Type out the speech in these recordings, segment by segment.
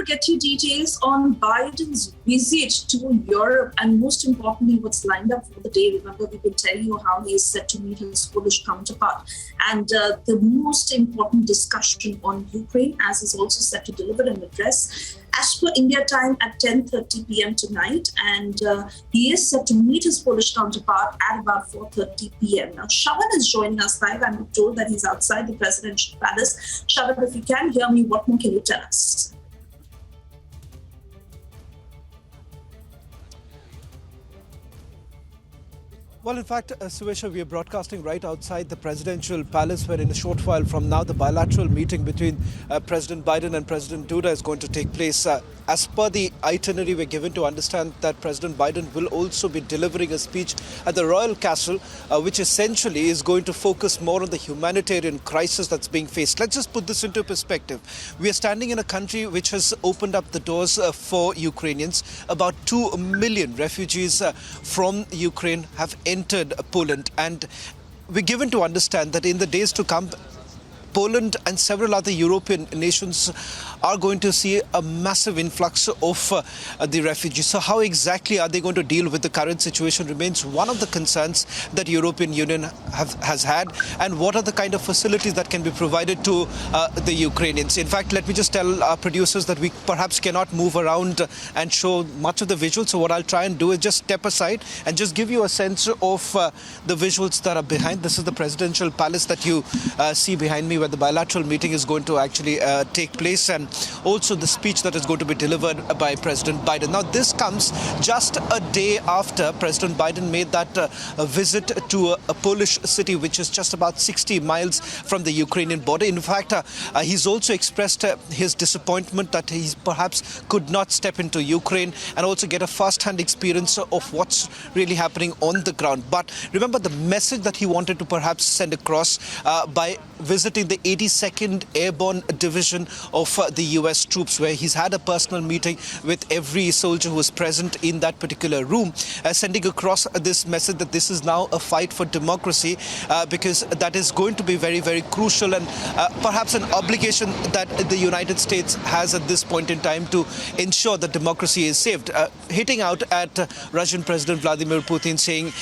to get you details on Biden's visit to Europe and most importantly, what's lined up for the day. Remember, we've been telling you how he is set to meet his Polish counterpart. And the most important discussion on Ukraine, as he's also set to deliver an address as per India time at 10:30 p.m. tonight. And he is set to meet his Polish counterpart at about 4:30 p.m. Now, Shawan is joining us live. I'm told that he's outside the presidential palace. Shawan, if you can hear me, what more can you tell us? Well, in fact, Suesha, we are broadcasting right outside the presidential palace, where in a short while from now, the bilateral meeting between President Biden and President Duda is going to take place. As per the itinerary, we're given to understand that President Biden will also be delivering a speech at the Royal Castle, which essentially is going to focus more on the humanitarian crisis that's being faced. Let's just put this into perspective. We are standing in a country which has opened up the doors for Ukrainians. About 2 million refugees from Ukraine have entered Poland, and we're given to understand that in the days to come, Poland and several other European nations are going to see a massive influx of the refugees. So how exactly are they going to deal with the current situation remains one of the concerns that European Union has had. And what are the kind of facilities that can be provided to the Ukrainians? In fact, let me just tell our producers that we perhaps cannot move around and show much of the visuals. So what I'll try and do is just step aside and just give you a sense of the visuals that are behind. This is the presidential palace that you see behind me, where the bilateral meeting is going to actually take place, and also the speech that is going to be delivered by President Biden. Now, this comes just a day after President Biden made that visit to a Polish city, which is just about 60 miles from the Ukrainian border. In fact, he's also expressed his disappointment that he perhaps could not step into Ukraine and also get a first-hand experience of what's really happening on the ground. But remember, the message that he wanted to perhaps send across by visiting the 82nd Airborne Division of the US troops, where he's had a personal meeting with every soldier who was present in that particular room, sending across this message that this is now a fight for democracy, because that is going to be very, very crucial, and perhaps an obligation that the United States has at this point in time to ensure that democracy is saved. Hitting out at Russian President Vladimir Putin, saying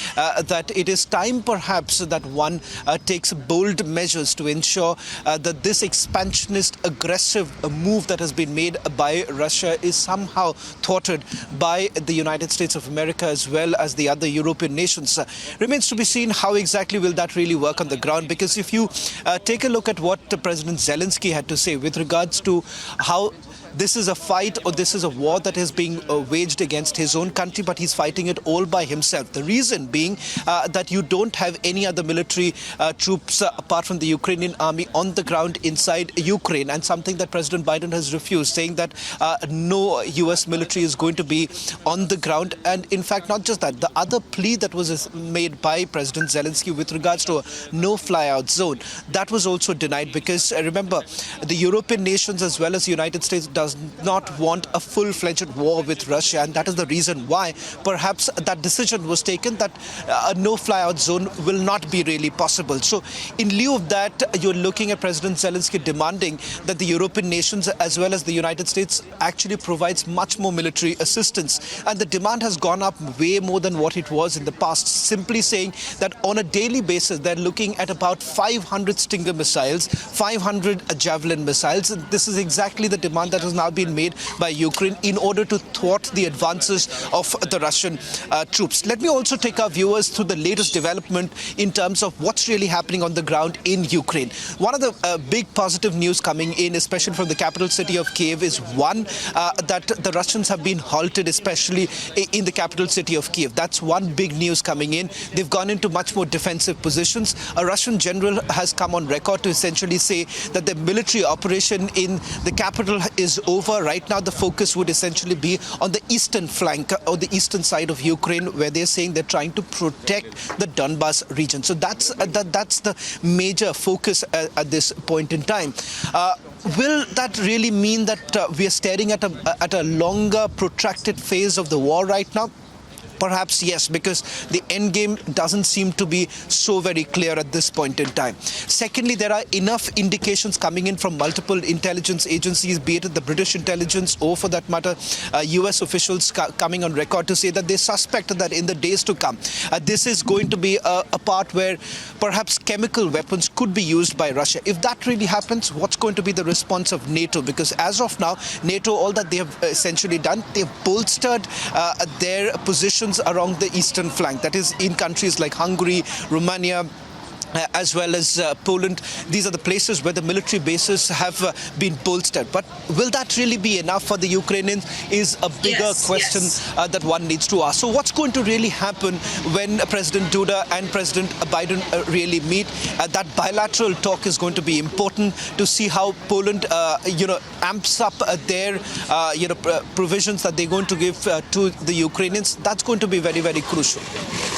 that it is time perhaps that one takes bold measures to ensure that this expansionist, aggressive move that has been made by Russia is somehow thwarted by the United States of America as well as the other European nations. Remains to be seen how exactly will that really work on the ground, because if you take a look at what President Zelensky had to say with regards to how this is a fight, or this is a war that is being waged against his own country, but he's fighting it all by himself. The reason being that you don't have any other military troops apart from the Ukrainian army on the ground inside Ukraine, and something that President Biden has refused, saying that no US military is going to be on the ground. And in fact, not just that, the other plea that was made by President Zelensky with regards to a no-fly-out zone, that was also denied, because remember, the European nations as well as the United States does not want a full-fledged war with Russia, and that is the reason why perhaps that decision was taken that a no-fly-out zone will not be really possible. So in lieu of that, you're looking at President Zelensky demanding that the European nations as well as the United States actually provides much more military assistance, and the demand has gone up way more than what it was in the past, simply saying that on a daily basis they're looking at about 500 Stinger missiles, 500 Javelin missiles. And this is exactly the demand that has now been made by Ukraine in order to thwart the advances of the Russian troops. Let me also take our viewers through the latest development in terms of what's really happening on the ground in Ukraine. One of the big positive news coming in, especially from the capital city of Kiev, is one, that the Russians have been halted, especially in the capital city of Kiev. That's one big news coming in. They've gone into much more defensive positions. A Russian general has come on record to essentially say that the military operation in the capital is over. Right now, the focus would essentially be on the eastern flank or the eastern side of Ukraine, where they're saying they're trying to protect the Donbas region. So that's the major focus at this point in time. Will that really mean that we are staring at a longer, protracted phase of the war right now? Perhaps yes, because the end game doesn't seem to be so very clear at this point in time. Secondly, there are enough indications coming in from multiple intelligence agencies, be it the British intelligence or, for that matter, US officials coming on record to say that they suspect that in the days to come, this is going to be a part where perhaps chemical weapons could be used by Russia. If that really happens, what's going to be the response of NATO? Because as of now, NATO, all that they have essentially done, they've bolstered their positions around the eastern flank. That is in countries like Hungary, Romania, as well as Poland. These are the places where the military bases have been bolstered. But will that really be enough for the Ukrainians is a bigger question that one needs to ask. So what's going to really happen when President Duda and President Biden really meet? That bilateral talk is going to be important to see how Poland, amps up their, provisions that they're going to give to the Ukrainians. That's going to be very, very crucial.